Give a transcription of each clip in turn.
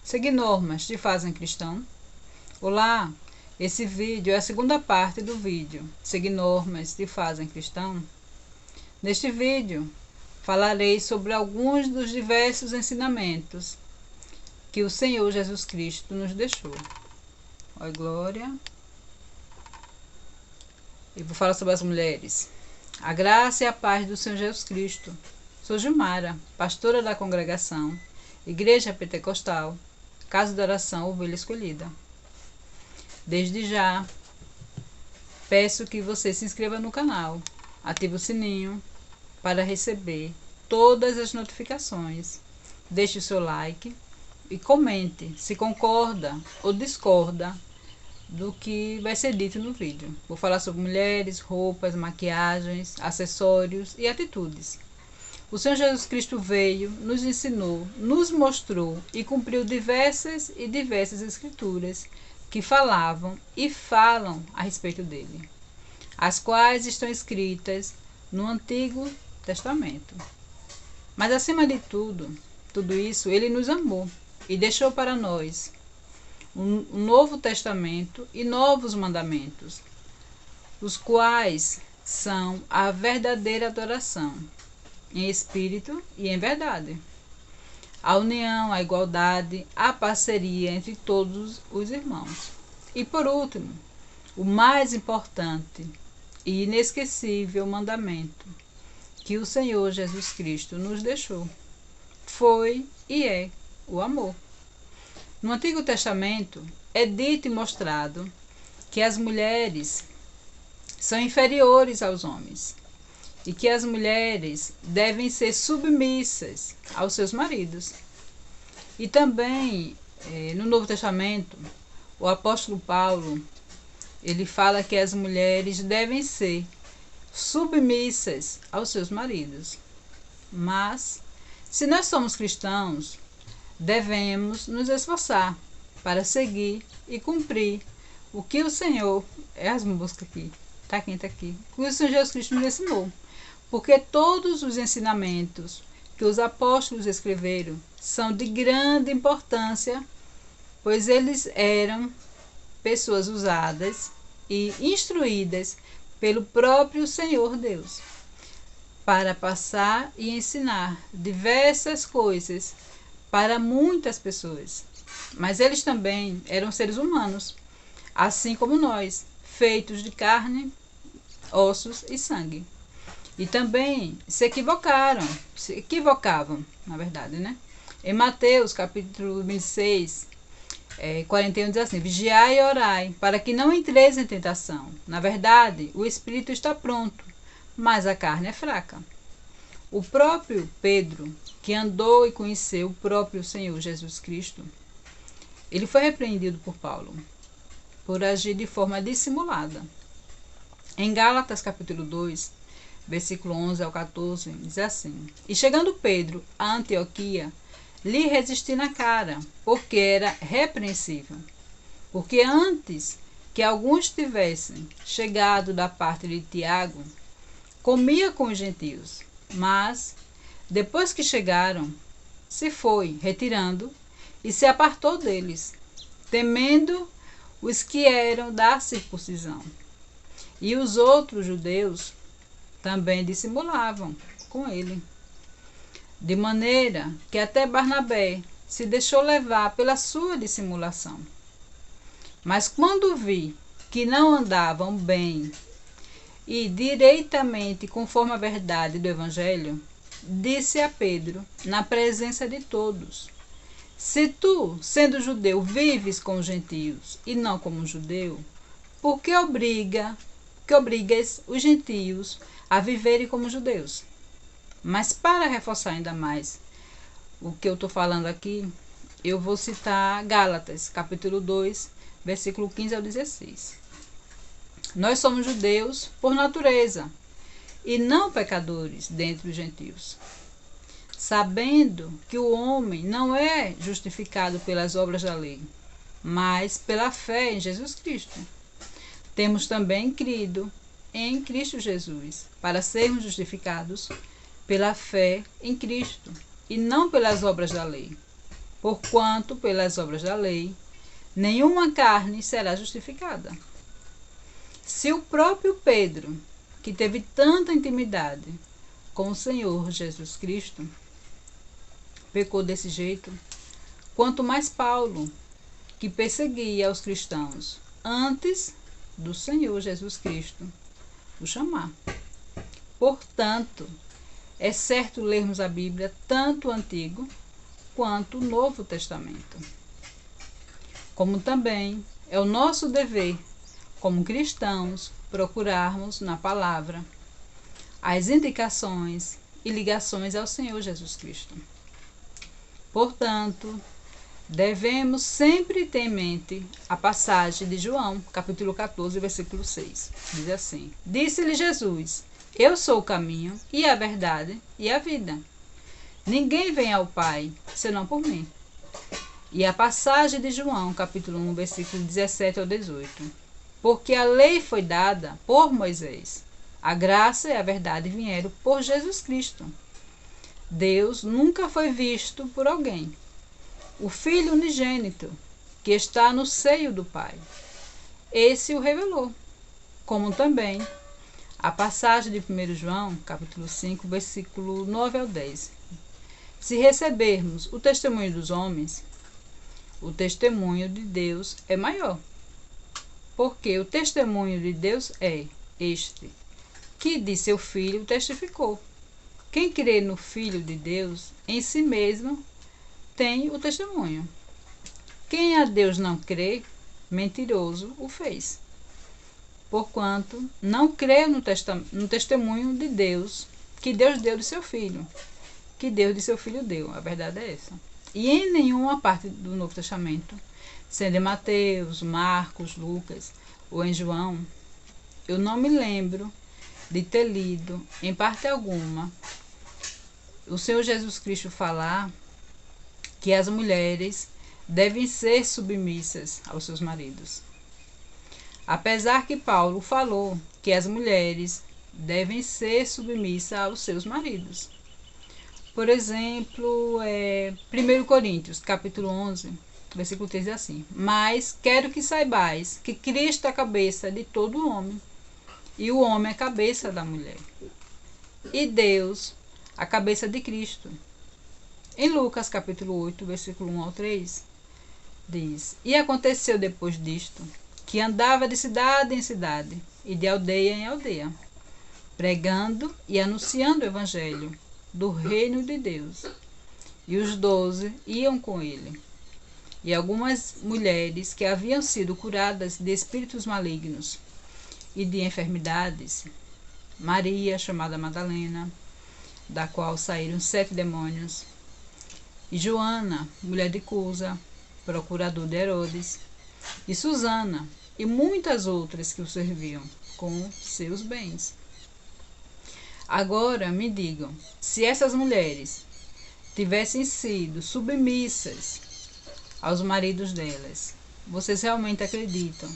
Seguir normas te fazem cristão? Olá, esse vídeo é a segunda parte do vídeo Seguir normas te fazem cristão? Neste vídeo, falarei sobre alguns dos diversos ensinamentos que o Senhor Jesus Cristo nos deixou. Oi, glória. E vou falar sobre as mulheres. A graça e a paz do Senhor Jesus Cristo. Sou Gilmara, pastora da congregação, Igreja Pentecostal, Casa de Oração Ovelha Escolhida. Desde já, peço que você se inscreva no canal, ative o sininho para receber todas as notificações. Deixe o seu like e comente se concorda ou discorda do que vai ser dito no vídeo. Vou falar sobre mulheres, roupas, maquiagens, acessórios e atitudes. O Senhor Jesus Cristo veio, nos ensinou, nos mostrou e cumpriu diversas escrituras que falavam e falam a respeito dele, as quais estão escritas no Antigo Testamento. Mas acima de tudo isso, ele nos amou e deixou para nós um novo testamento e novos mandamentos, os quais são a verdadeira adoração, em espírito e em verdade, a união, a igualdade, a parceria entre todos os irmãos. E por último, o mais importante e inesquecível mandamento que o Senhor Jesus Cristo nos deixou foi e é o amor. No Antigo Testamento é dito e mostrado que as mulheres são inferiores aos homens e que as mulheres devem ser submissas aos seus maridos. E também no Novo Testamento, o apóstolo Paulo, ele fala que as mulheres devem ser submissas aos seus maridos. Mas, se nós somos cristãos, devemos nos esforçar para seguir e cumprir o que o Senhor, as músicas aqui, tá aqui, o que o Senhor Jesus Cristo nos ensinou. Porque todos os ensinamentos que os apóstolos escreveram são de grande importância, pois eles eram pessoas usadas e instruídas pelo próprio Senhor Deus para passar e ensinar diversas coisas para muitas pessoas. Mas eles também eram seres humanos, assim como nós, feitos de carne, ossos e sangue. E também se equivocavam, na verdade, né? Em Mateus, capítulo 26, 41, diz assim: Vigiai e orai, para que não entreis em tentação. Na verdade, o espírito está pronto, mas a carne é fraca. O próprio Pedro, que andou e conheceu o próprio Senhor Jesus Cristo, ele foi repreendido por Paulo, por agir de forma dissimulada. Em Gálatas, capítulo 2, versículo 11 ao 14, diz assim: E chegando Pedro a Antioquia, lhe resisti na cara, porque era repreensível. Porque antes que alguns tivessem chegado da parte de Tiago, comia com os gentios, mas, depois que chegaram, se foi retirando e se apartou deles, temendo os que eram da circuncisão. E os outros judeus também dissimulavam com ele, de maneira que até Barnabé se deixou levar pela sua dissimulação. Mas quando vi que não andavam bem e direitamente conforme a verdade do Evangelho, disse a Pedro, na presença de todos: Se tu, sendo judeu, vives com os gentios e não como um judeu, por que obrigas os gentios a viverem como judeus? Mas para reforçar ainda mais o que eu estou falando aqui, eu vou citar Gálatas, capítulo 2, versículo 15 ao 16. Nós somos judeus por natureza e não pecadores dentre os gentios, sabendo que o homem não é justificado pelas obras da lei, mas pela fé em Jesus Cristo. Temos também crido em Cristo Jesus, para sermos justificados pela fé em Cristo, e não pelas obras da lei. porquanto, pelas obras da lei, nenhuma carne será justificada. Se o próprio Pedro, que teve tanta intimidade com o Senhor Jesus Cristo, pecou desse jeito, quanto mais Paulo, que perseguia os cristãos antes do Senhor Jesus Cristo o chamar. Portanto, é certo lermos a Bíblia, tanto o Antigo quanto o Novo Testamento. Como também é o nosso dever, como cristãos, procurarmos na palavra as indicações e ligações ao Senhor Jesus Cristo. Portanto, devemos sempre ter em mente a passagem de João, capítulo 14, versículo 6. Diz assim: Disse-lhe Jesus: Eu sou o caminho e a verdade e a vida. Ninguém vem ao Pai, senão por mim. E a passagem de João, capítulo 1, versículo 17 ao 18. Porque a lei foi dada por Moisés. A graça e a verdade vieram por Jesus Cristo. Deus nunca foi visto por alguém. O Filho unigênito, que está no seio do Pai, esse o revelou. Como também a passagem de 1 João, capítulo 5, versículo 9 ao 10. Se recebermos o testemunho dos homens, o testemunho de Deus é maior. Porque o testemunho de Deus é este, que de seu Filho testificou. Quem crê no Filho de Deus, em si mesmo tem o testemunho. Quem a Deus não crê, mentiroso o fez. Porquanto não crê no testemunho de Deus, que Deus deu de seu Filho. Que Deus de seu Filho deu. A verdade é essa. E em nenhuma parte do Novo Testamento, sendo em Mateus, Marcos, Lucas ou em João, eu não me lembro de ter lido, em parte alguma, o Senhor Jesus Cristo falar que as mulheres devem ser submissas aos seus maridos. Apesar que Paulo falou que as mulheres devem ser submissas aos seus maridos. Por exemplo, 1 Coríntios, capítulo 11, versículo 3 diz assim: Mas quero que saibais que Cristo é a cabeça de todo homem, e o homem é a cabeça da mulher, e Deus a cabeça de Cristo. Em Lucas, capítulo 8, versículo 1 ao 3, diz: E aconteceu depois disto, que andava de cidade em cidade, e de aldeia em aldeia, pregando e anunciando o evangelho do reino de Deus. E os 12 iam com ele. E algumas mulheres que haviam sido curadas de espíritos malignos e de enfermidades, Maria, chamada Madalena, da qual saíram 7 demônios, e Joana, mulher de Cusa, procurador de Herodes, e Susana, e muitas outras que o serviam com seus bens. Agora me digam, se essas mulheres tivessem sido submissas aos maridos delas, vocês realmente acreditam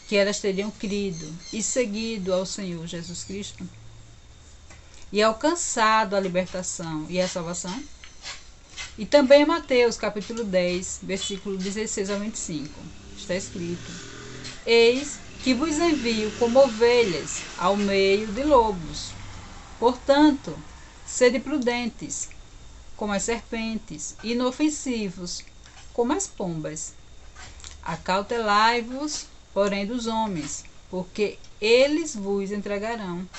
que elas teriam crido e seguido ao Senhor Jesus Cristo e alcançado a libertação e a salvação? E também em Mateus, capítulo 10, versículo 16 ao 25, está escrito: Eis que vos envio como ovelhas ao meio de lobos. Portanto, sede prudentes, como as serpentes, e inofensivos, como as pombas. Acautelai-vos, porém, dos homens, porque eles vos entregarão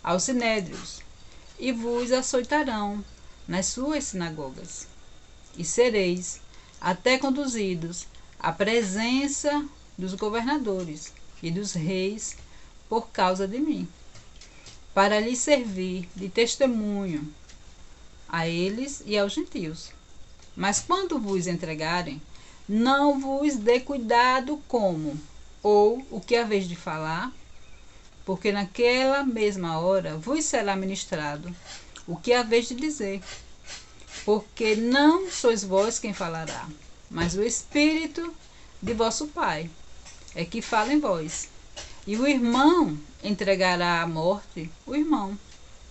aos sinédrios, e vos açoitarão nas suas sinagogas. E sereis até conduzidos à presença dos governadores e dos reis por causa de mim, para lhes servir de testemunho a eles e aos gentios. Mas quando vos entregarem, não vos dê cuidado como ou o que haveis de falar, porque naquela mesma hora vos será ministrado o que haveis de dizer. Porque não sois vós quem falará, mas o Espírito de vosso Pai é que fala em vós. E o irmão entregará à morte o irmão,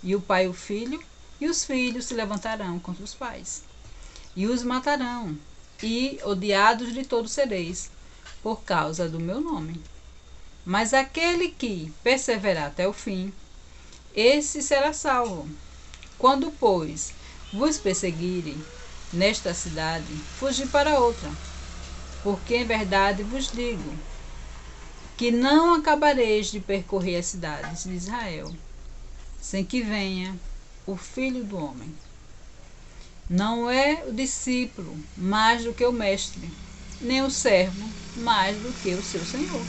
e o pai o filho, e os filhos se levantarão contra os pais, e os matarão, e odiados de todos sereis, por causa do meu nome. Mas aquele que perseverar até o fim, esse será salvo. Quando, pois, vos perseguirem nesta cidade, fugi para outra. Porque em verdade vos digo, que não acabareis de percorrer as cidades de Israel, sem que venha o Filho do Homem. Não é o discípulo mais do que o mestre, nem o servo mais do que o seu senhor.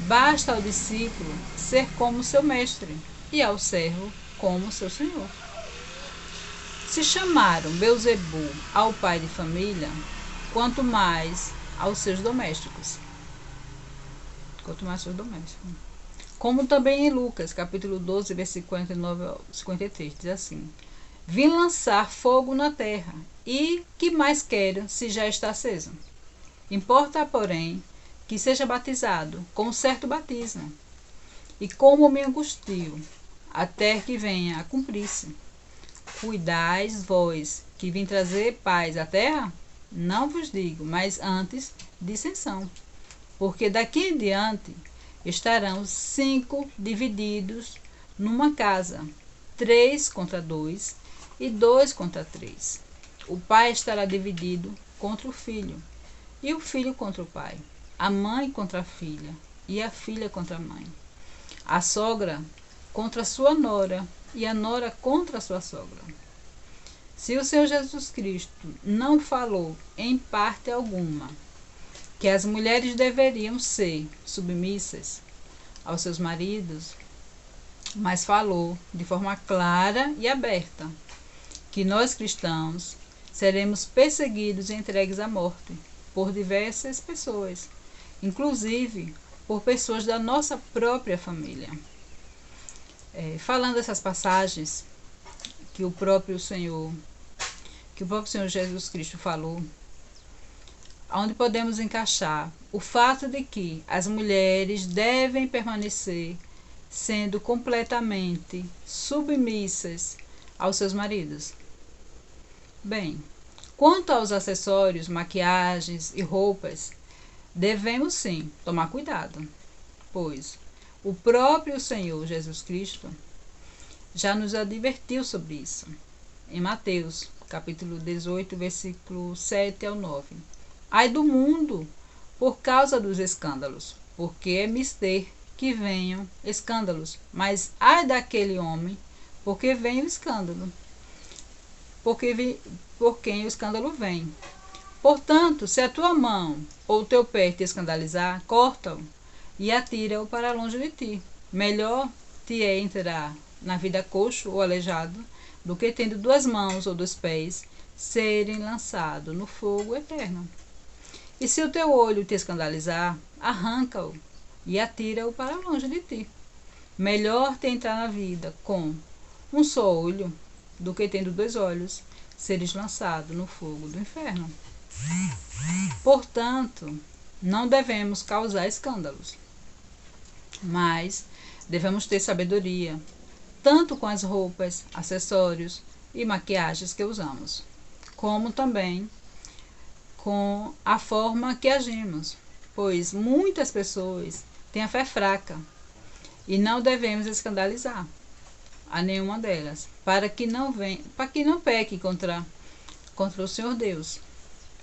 Basta ao discípulo ser como seu mestre, e ao servo como seu senhor. Se chamaram Beelzebu ao pai de família, quanto mais aos seus domésticos. Como também em Lucas, capítulo 12, versículo 49 ao 53, diz assim: Vim lançar fogo na terra, e que mais quero se já está aceso? Importa, porém, que seja batizado com um certo batismo, e como me angustio, até que venha a cumprir-se. Cuidais vós, que vim trazer paz à terra? Não vos digo, mas antes dissensão. Porque daqui em diante estarão 5 divididos numa casa, 3 contra 2 e 2 contra 3. O pai estará dividido contra o filho, e o filho contra o pai, a mãe contra a filha, e a filha contra a mãe, a sogra contra a sua nora, e a nora contra a sua sogra. Se o Senhor Jesus Cristo não falou em parte alguma que as mulheres deveriam ser submissas aos seus maridos, mas falou de forma clara e aberta que nós cristãos seremos perseguidos e entregues à morte por diversas pessoas, inclusive por pessoas da nossa própria família. Falando essas passagens que o próprio Senhor Jesus Cristo falou, onde podemos encaixar o fato de que as mulheres devem permanecer sendo completamente submissas aos seus maridos. Bem, quanto aos acessórios, maquiagens e roupas, devemos sim tomar cuidado, pois o próprio Senhor Jesus Cristo já nos advertiu sobre isso, em Mateus, capítulo 18, versículo 7 ao 9. Ai do mundo, por causa dos escândalos, porque é mister que venham escândalos, mas ai daquele homem, porque vem o escândalo, por quem o escândalo vem. Portanto, se a tua mão ou o teu pé te escandalizar, corta-o e atira-o para longe de ti. Melhor te é entrar na vida coxo ou aleijado, do que tendo 2 mãos ou 2 pés, serem lançados no fogo eterno. E se o teu olho te escandalizar, arranca-o e atira-o para longe de ti. Melhor te entrar na vida com um só olho, do que tendo 2 olhos, seres lançado no fogo do inferno. Portanto, não devemos causar escândalos, mas devemos ter sabedoria, tanto com as roupas, acessórios e maquiagens que usamos, como também com a forma que agimos, pois muitas pessoas têm a fé fraca e não devemos escandalizar a nenhuma delas, para que não peque contra o Senhor Deus,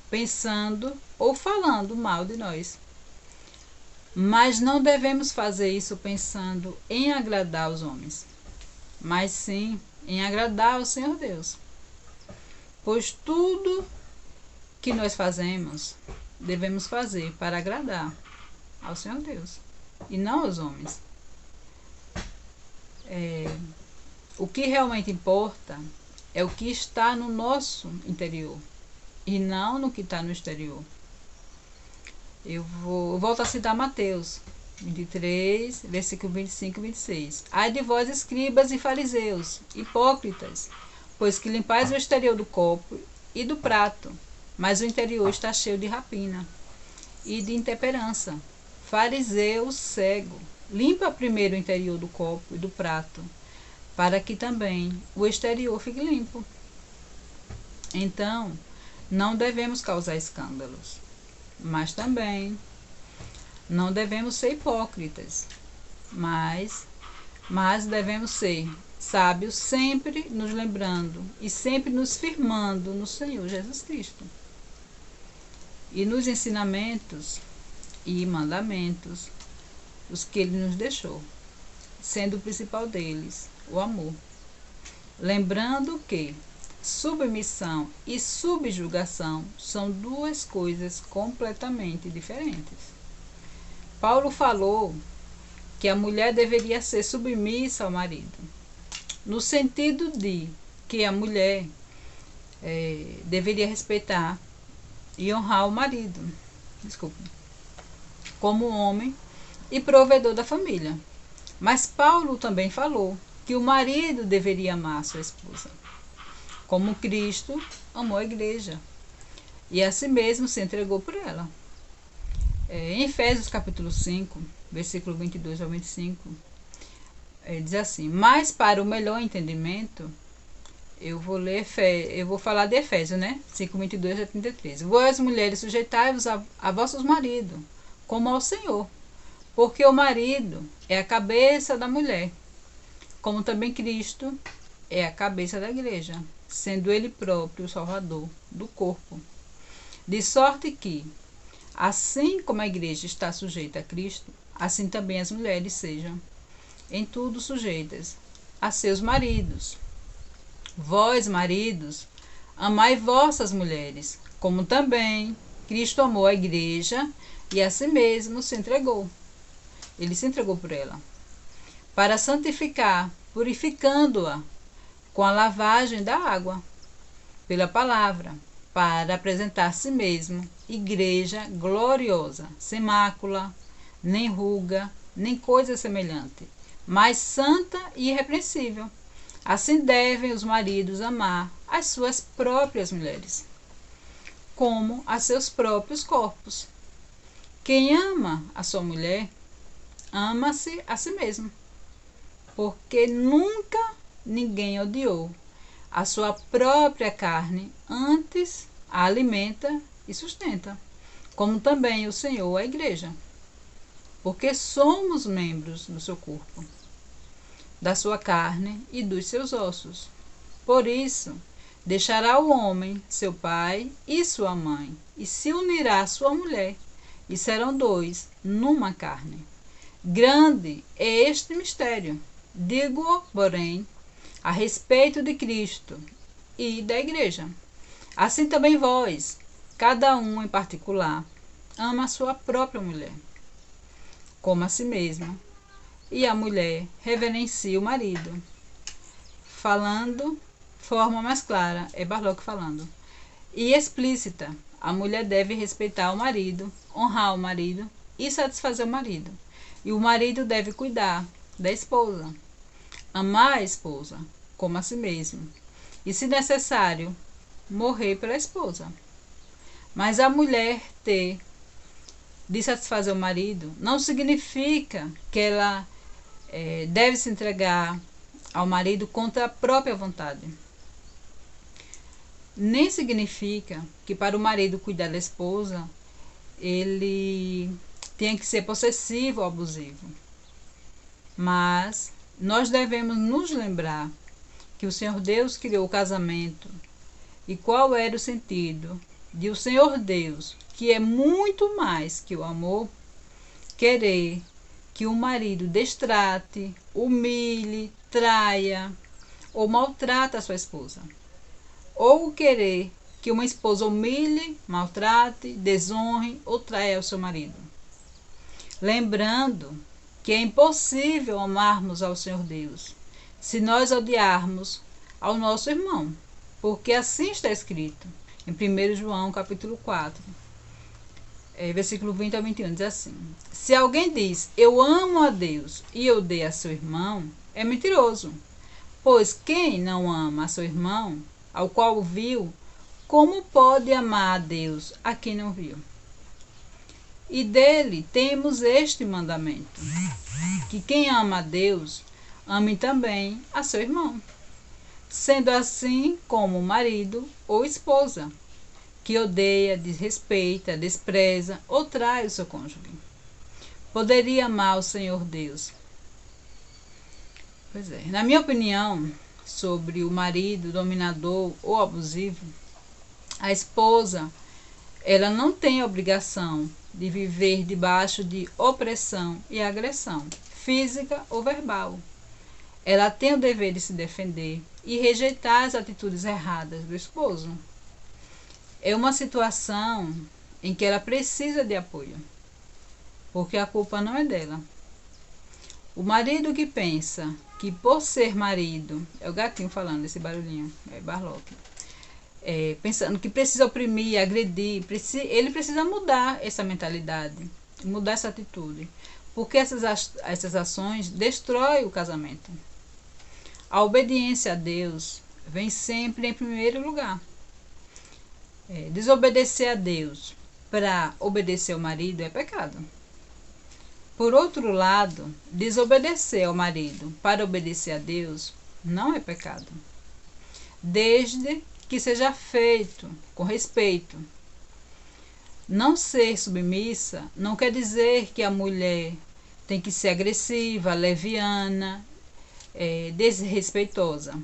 pensando ou falando mal de nós. Mas não devemos fazer isso pensando em agradar os homens, mas sim em agradar ao Senhor Deus. Pois tudo que nós fazemos, devemos fazer para agradar ao Senhor Deus e não aos homens. O que realmente importa é o que está no nosso interior e não no que está no exterior. Eu volto a citar Mateus 23, versículo 25 e 26. Ai de vós, escribas e fariseus, hipócritas, pois que limpais o exterior do copo e do prato, mas o interior está cheio de rapina e de intemperança. Fariseu cego, limpa primeiro o interior do copo e do prato, para que também o exterior fique limpo. Então, não devemos causar escândalos, mas também não devemos ser hipócritas, mas devemos ser sábios, sempre nos lembrando e sempre nos firmando no Senhor Jesus Cristo e nos ensinamentos e mandamentos os que Ele nos deixou, sendo o principal deles o amor. Lembrando que submissão e subjugação são duas coisas completamente diferentes. Paulo falou que a mulher deveria ser submissa ao marido, no sentido de que a mulher deveria respeitar e honrar o marido, como homem e provedor da família. Mas Paulo também falou que o marido deveria amar a sua esposa, como Cristo amou a igreja e a si mesmo se entregou por ela. Em Efésios capítulo 5, versículo 22 ao 25, diz assim: mas para o melhor entendimento, eu vou falar de Efésios, 5, 22 a 33. Vós, mulheres, sujeitai-vos a vossos maridos, como ao Senhor, porque o marido é a cabeça da mulher, como também Cristo é a cabeça da igreja, sendo ele próprio o salvador do corpo. De sorte que, assim como a igreja está sujeita a Cristo, assim também as mulheres sejam em tudo sujeitas a seus maridos. Vós, maridos, amai vossas mulheres, como também Cristo amou a igreja e a si mesmo se entregou. Ele se entregou por ela, para santificar, purificando-a com a lavagem da água, pela palavra, para apresentar a si mesmo igreja gloriosa, sem mácula, nem ruga, nem coisa semelhante, mas santa e irrepreensível. Assim devem os maridos amar as suas próprias mulheres, como a seus próprios corpos. Quem ama a sua mulher, ama-se a si mesmo, porque nunca ninguém odiou a sua própria carne, antes a alimenta e sustenta, como também o Senhor a igreja, porque somos membros do seu corpo, da sua carne e dos seus ossos. Por isso, deixará o homem seu pai e sua mãe, e se unirá à sua mulher, e serão dois numa carne. Grande é este mistério. Digo, porém, a respeito de Cristo e da igreja. Assim também vós, cada um em particular, ama a sua própria mulher, como a si mesma, e a mulher reverencia o marido. Falando, forma mais clara, é Barlock falando, e explícita, a mulher deve respeitar o marido, honrar o marido e satisfazer o marido. E o marido deve cuidar da esposa, amar a esposa como a si mesmo, e, se necessário, morrer pela esposa. Mas a mulher ter de satisfazer o marido não significa que ela deve se entregar ao marido contra a própria vontade. Nem significa que para o marido cuidar da esposa ele tenha que ser possessivo ou abusivo. Mas nós devemos nos lembrar que o Senhor Deus criou o casamento e qual era o sentido de o Senhor Deus, que é muito mais que o amor, querer que o marido destrate, humilhe, traia ou maltrate a sua esposa, ou querer que uma esposa humilhe, maltrate, desonre ou traia o seu marido. Lembrando que é impossível amarmos ao Senhor Deus se nós odiarmos ao nosso irmão, porque assim está escrito em 1 João capítulo 4, versículo 20 a 21, diz assim: se alguém diz, eu amo a Deus e odeia a seu irmão, é mentiroso. Pois quem não ama a seu irmão, ao qual o viu, como pode amar a Deus a quem não viu? E dele temos este mandamento, que quem ama a Deus, ame também a seu irmão. Sendo assim como marido ou esposa, que odeia, desrespeita, despreza ou trai o seu cônjuge. Poderia amar o Senhor Deus? Pois é. Na minha opinião, sobre o marido dominador ou abusivo, a esposa, ela não tem a obrigação de viver debaixo de opressão e agressão, física ou verbal. Ela tem o dever de se defender e rejeitar as atitudes erradas do esposo. É uma situação em que ela precisa de apoio, porque a culpa não é dela. O marido que pensa que por ser marido, é o gatinho falando esse barulhinho, é Barlock, pensando que precisa oprimir, agredir, ele precisa mudar essa mentalidade, mudar essa atitude, porque essas ações destroem o casamento. A obediência a Deus vem sempre em primeiro lugar. Desobedecer a Deus para obedecer ao marido é pecado. Por outro lado, desobedecer ao marido para obedecer a Deus não é pecado, desde que seja feito com respeito. Não ser submissa não quer dizer que a mulher tem que ser agressiva, leviana, desrespeitosa.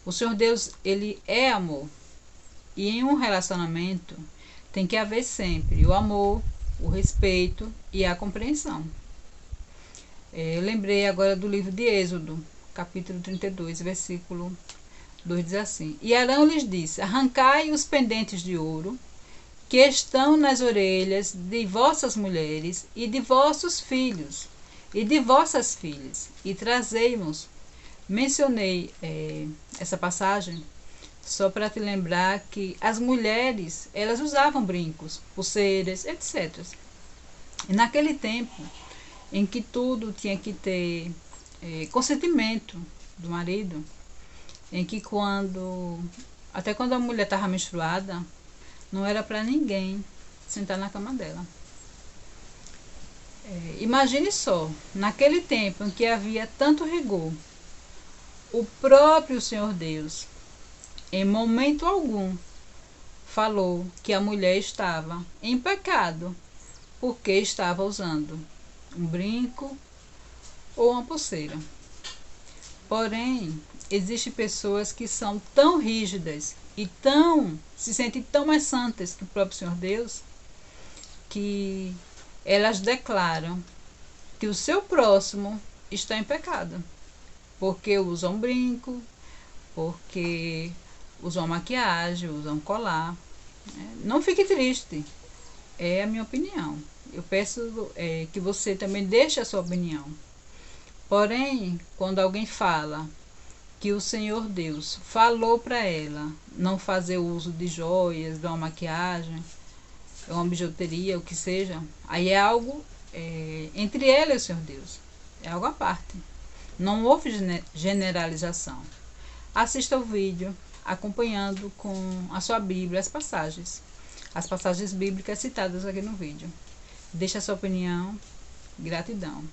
O Senhor Deus, ele é amor. E em um relacionamento tem que haver sempre o amor, o respeito e a compreensão. Eu lembrei agora do livro de Êxodo, capítulo 32, versículo 2, diz assim: E Arão lhes disse: Arrancai os pendentes de ouro que estão nas orelhas de vossas mulheres e de vossos filhos e de vossas filhas, e trazei-mos. Mencionei essa passagem só para te lembrar que as mulheres, elas usavam brincos, pulseiras, etc. E naquele tempo em que tudo tinha que ter consentimento do marido, em que até quando a mulher estava menstruada, não era para ninguém sentar na cama dela. Imagine só, naquele tempo em que havia tanto rigor, o próprio Senhor Deus, em momento algum, falou que a mulher estava em pecado porque estava usando um brinco ou uma pulseira. Porém, existem pessoas que são tão rígidas e se sentem tão mais santas que o próprio Senhor Deus, que elas declaram que o seu próximo está em pecado, porque usa um brinco, porque usam maquiagem, usam colar. Não fique triste, é a minha opinião. Eu peço que você também deixe a sua opinião. Porém, quando alguém fala que o Senhor Deus falou para ela não fazer uso de joias, de uma maquiagem, uma bijuteria, o que seja, aí é algo entre ela e o Senhor Deus. É algo à parte. Não houve generalização. Assista o vídeo acompanhando com a sua Bíblia as passagens bíblicas citadas aqui no vídeo. Deixe a sua opinião. Gratidão.